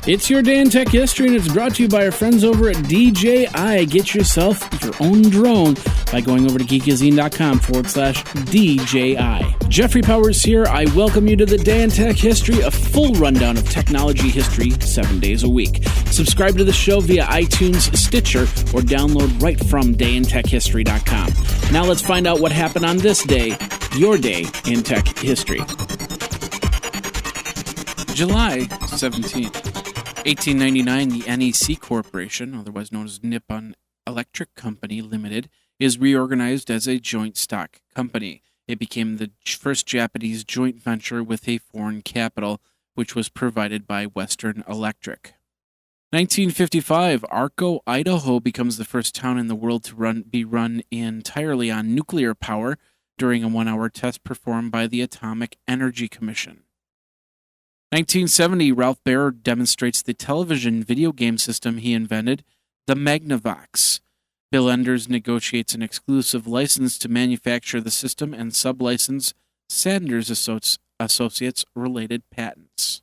It's your day in tech history, and it's brought to you by our friends over at DJI. Get yourself your own drone by going over to geekazine.com/DJI. Jeffrey Powers here. I welcome you to the Day in Tech History, a full rundown of technology history 7 days a week. Subscribe to the show via iTunes, Stitcher, or download right from dayintechhistory.com. Now let's find out what happened on this day, your day in tech history. July 17th. 1899, the NEC Corporation, otherwise known as Nippon Electric Company Limited, is reorganized as a joint stock company. It became the first Japanese joint venture with a foreign capital, which was provided by Western Electric. 1955, Arco, Idaho becomes the first town in the world to be run entirely on nuclear power during a 1-hour test performed by the Atomic Energy Commission. 1970, Ralph Baer demonstrates the television video game system he invented, the Magnavox. Bill Enders negotiates an exclusive license to manufacture the system and sublicense Sanders Associates related patents.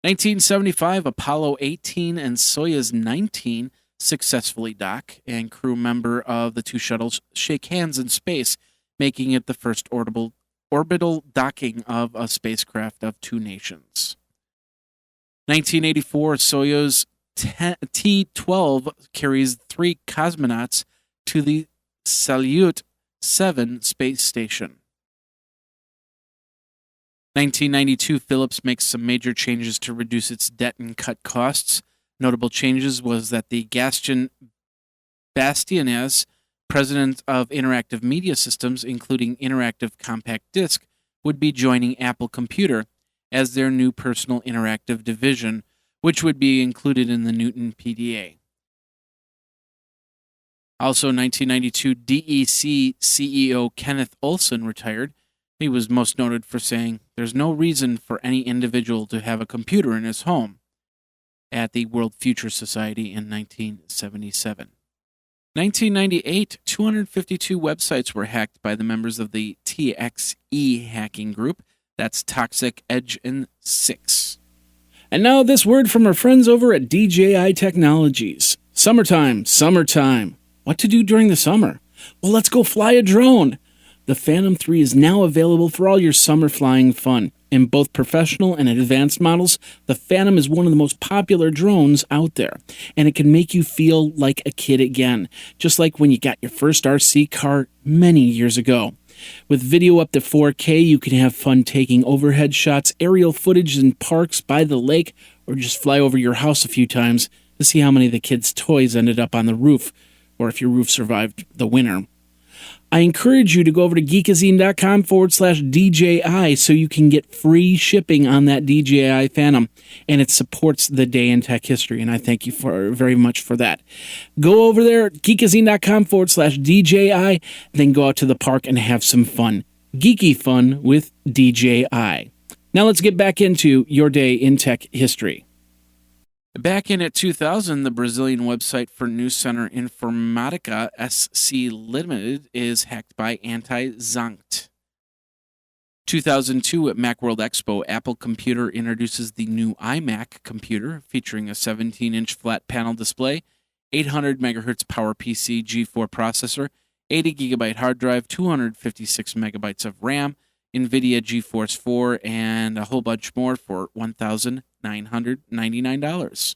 1975, Apollo 18 and Soyuz 19 successfully dock, and crew member of the two shuttles shake hands in space, making it the first orbital docking of a spacecraft of two nations. 1984, Soyuz T-12 carries 3 cosmonauts to the Salyut 7 space station. 1992, Philips makes some major changes to reduce its debt and cut costs. Notable changes was that the Gaston Bastienes, president of Interactive Media Systems, including Interactive Compact Disc, would be joining Apple Computer as their new personal interactive division, which would be included in the Newton PDA. Also, 1992, DEC CEO Kenneth Olson retired. He was most noted for saying, "There's no reason for any individual to have a computer in his home," at the World Future Society in 1977. 1998, 252 websites were hacked by the members of the TXE hacking group. That's Toxic Edge and 6. And now this word from our friends over at DJI Technologies. Summertime. What to do during the summer? Well, let's go fly a drone. The Phantom 3 is now available for all your summer flying fun. In both professional and advanced models, the Phantom is one of the most popular drones out there, and it can make you feel like a kid again, just like when you got your first RC car many years ago. With video up to 4K, you can have fun taking overhead shots, aerial footage in parks, by the lake, or just fly over your house a few times to see how many of the kids' toys ended up on the roof, or if your roof survived the winter. I encourage you to go over to geekazine.com/DJI so you can get free shipping on that DJI Phantom, and it supports the Day in Tech History, and I thank you very much for that. Go over there, geekazine.com/DJI, then go out to the park and have some fun. Geeky fun with DJI. Now let's get back into your Day in Tech History. Back in 2000, the Brazilian website for News Center Informatica SC Limited is hacked by Anti-Zankt. 2002, at Macworld Expo, Apple Computer introduces the new iMac computer featuring a 17-inch flat panel display, 800 MHz PowerPC G4 processor, 80 GB hard drive, 256 megabytes of RAM, NVIDIA GeForce 4, and a whole bunch more for $1,999.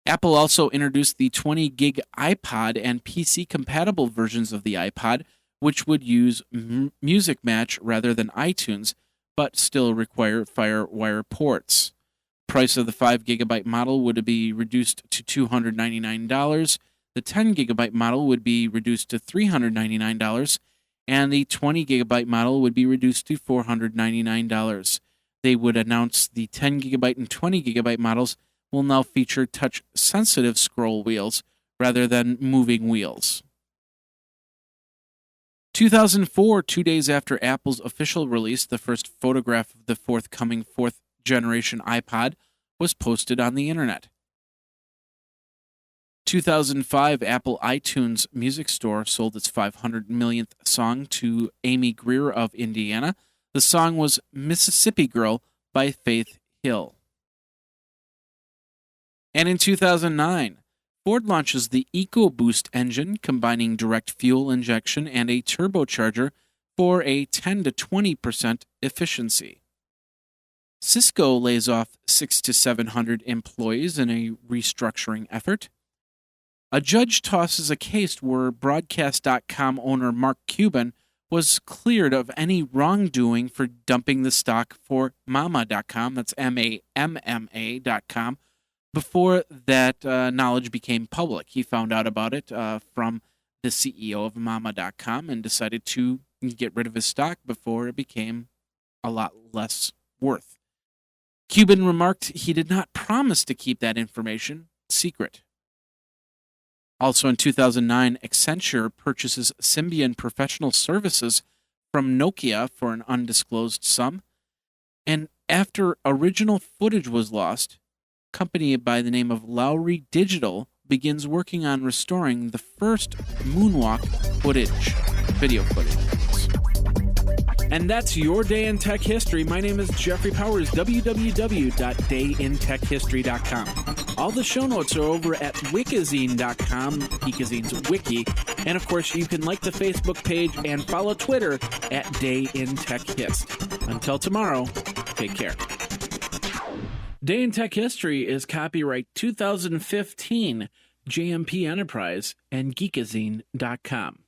Apple also introduced the 20-gig iPod and PC-compatible versions of the iPod, which would use Music Match rather than iTunes, but still require FireWire ports. Price of the 5-gigabyte model would be reduced to $299. The 10-gigabyte model would be reduced to $399. And the 20-gigabyte model would be reduced to $499. They would announce the 10-gigabyte and 20-gigabyte models will now feature touch-sensitive scroll wheels rather than moving wheels. 2004, 2 days after Apple's official release, the first photograph of the forthcoming 4th-generation iPod was posted on the internet. 2005, Apple iTunes Music Store sold its 500 millionth song to Amy Greer of Indiana. The song was Mississippi Girl by Faith Hill. And in 2009, Ford launches the EcoBoost engine, combining direct fuel injection and a turbocharger for a 10 to 20% efficiency. Cisco lays off 600 to 700 employees in a restructuring effort. A judge tosses a case where Broadcast.com owner Mark Cuban was cleared of any wrongdoing for dumping the stock for Mama.com, that's MAMMA.com, before that knowledge became public. He found out about it from the CEO of Mama.com and decided to get rid of his stock before it became a lot less worth. Cuban remarked he did not promise to keep that information secret. Also in 2009, Accenture purchases Symbian professional services from Nokia for an undisclosed sum. And after original footage was lost, a company by the name of Lowry Digital begins working on restoring the first moonwalk video footage. And that's your Day in Tech History. My name is Jeffrey Powers, www.dayintechhistory.com. All the show notes are over at wikizine.com, Geekazine's wiki. And of course, you can like the Facebook page and follow Twitter at Day in Tech Hist. Until tomorrow, take care. Day in Tech History is copyright 2015, JMP Enterprise and Geekazine.com.